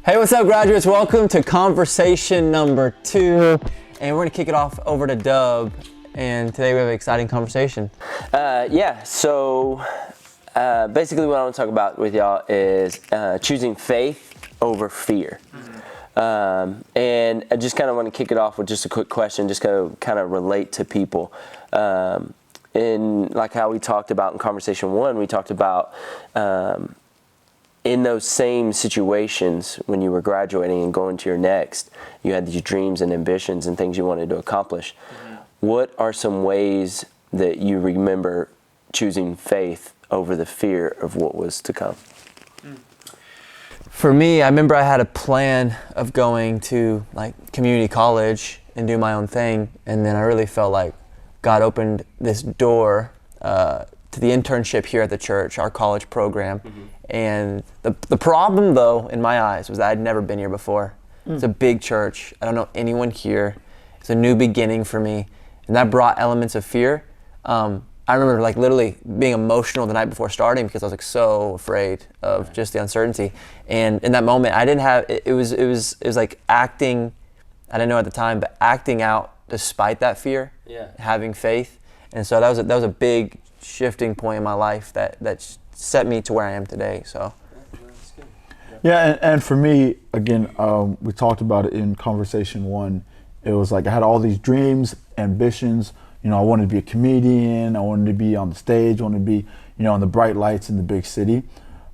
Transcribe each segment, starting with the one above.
Hey, what's up, graduates? Welcome to conversation number 2, and we're gonna kick it off over to Dub. And today we have an exciting conversation. So basically what I want to talk about with y'all is choosing faith over fear. And I just kind of want to kick it off with just a quick question, just kind of relate to people. In like how we talked about in conversation 1, we talked about in those same situations when you were graduating and going to your next, you had these dreams and ambitions and things you wanted to accomplish. What are some ways that you remember choosing faith over the fear of what was to come? For me, I remember I had a plan of going to like community college and do my own thing, and then I really felt like God opened this door to the internship here at the church, our college program. And the problem, though, in my eyes, was that I'd never been here before. It's a big church. I don't know anyone here. It's a new beginning for me, and that brought elements of fear. I remember like literally being emotional the night before starting because I was like so afraid of just the uncertainty. And in that moment, I didn't have. It was like acting. I didn't know at the time, but acting out despite that fear, having faith. And so that was a big shifting point in my life that set me to where I am today. So. Yeah, and for me, again, we talked about it in conversation 1. It was like I had all these dreams, ambitions. You know, I wanted to be a comedian. I wanted to be on the stage. I wanted to be, on the bright lights in the big city.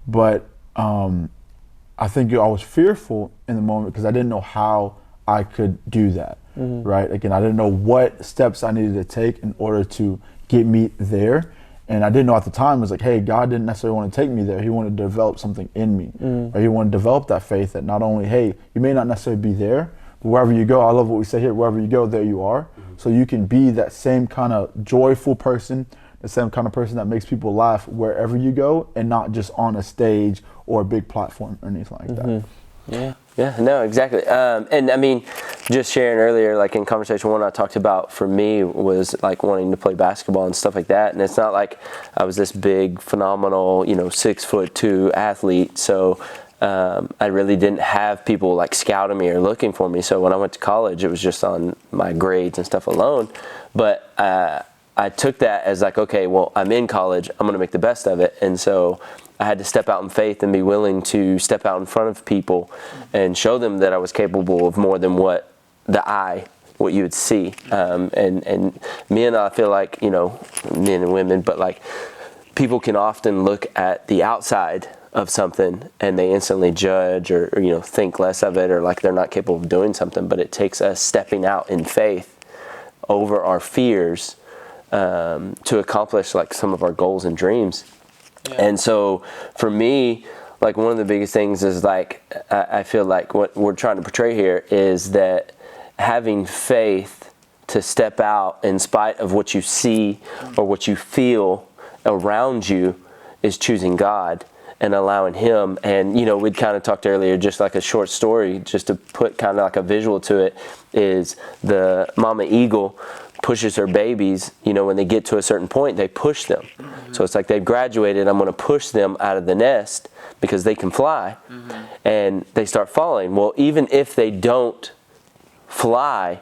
But I think I was fearful in the moment because I didn't know how I could do that, right? Again, I didn't know what steps I needed to take in order to get me there. And I didn't know at the time, it was like, hey, God didn't necessarily want to take me there. He wanted to develop something in me. Or he wanted to develop that faith that not only, hey, you may not necessarily be there, but wherever you go, I love what we say here, wherever you go, there you are. So you can be that same kind of joyful person, the same kind of person that makes people laugh wherever you go, and not just on a stage or a big platform or anything like that. Yeah, no, exactly. And I mean, just sharing earlier, like in conversation 1, I talked about for me was like wanting to play basketball and stuff like that. And it's not like I was this big, phenomenal, 6'2" athlete. So I really didn't have people like scouting me or looking for me. So when I went to college, it was just on my grades and stuff alone. But I took that as like, okay, well, I'm in college. I'm going to make the best of it. And so I had to step out in faith and be willing to step out in front of people and show them that I was capable of more than what you would see. And men, I feel like, men and women, but like people can often look at the outside of something and they instantly judge or think less of it, or like they're not capable of doing something. But it takes us stepping out in faith over our fears to accomplish like some of our goals and dreams. And so for me, like one of the biggest things is like, I feel like what we're trying to portray here is that having faith to step out in spite of what you see or what you feel around you is choosing God and allowing Him. And, we'd kind of talked earlier, just like a short story, just to put kind of like a visual to it, is the mama eagle pushes her babies, when they get to a certain point, they push them. So it's like they've graduated, I'm going to push them out of the nest because they can fly, and they start falling. Well, even if they don't fly,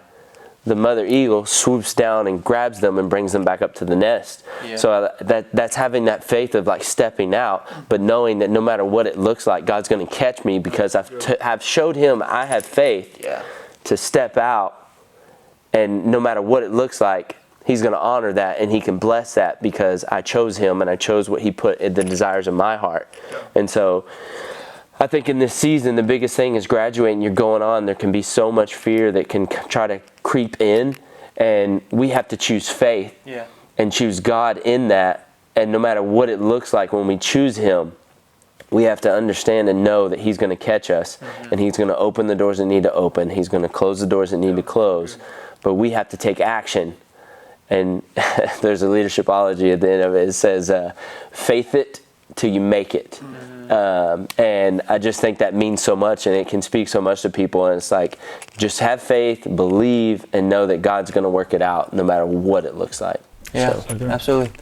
the mother eagle swoops down and grabs them and brings them back up to the nest. So that's having that faith of like stepping out, but knowing that no matter what it looks like, God's going to catch me because I've showed Him I have faith to step out. And no matter what it looks like, He's going to honor that and He can bless that because I chose Him and I chose what He put in the desires of my heart. And so I think in this season, the biggest thing is graduating. You're going on. There can be so much fear that can try to creep in, and we have to choose faith and choose God in that. And no matter what it looks like, when we choose Him, we have to understand and know that He's going to catch us, and He's going to open the doors that need to open. He's going to close the doors that need to close. But we have to take action. And there's a leadershipology at the end of it. It says, faith it till you make it. And I just think that means so much, and it can speak so much to people. And it's like, just have faith, believe, and know that God's going to work it out no matter what it looks like. Yeah, absolutely.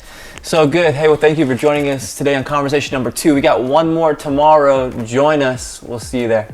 So good. Hey, well, thank you for joining us today on conversation number 2. We got one more tomorrow. Join us. We'll see you there.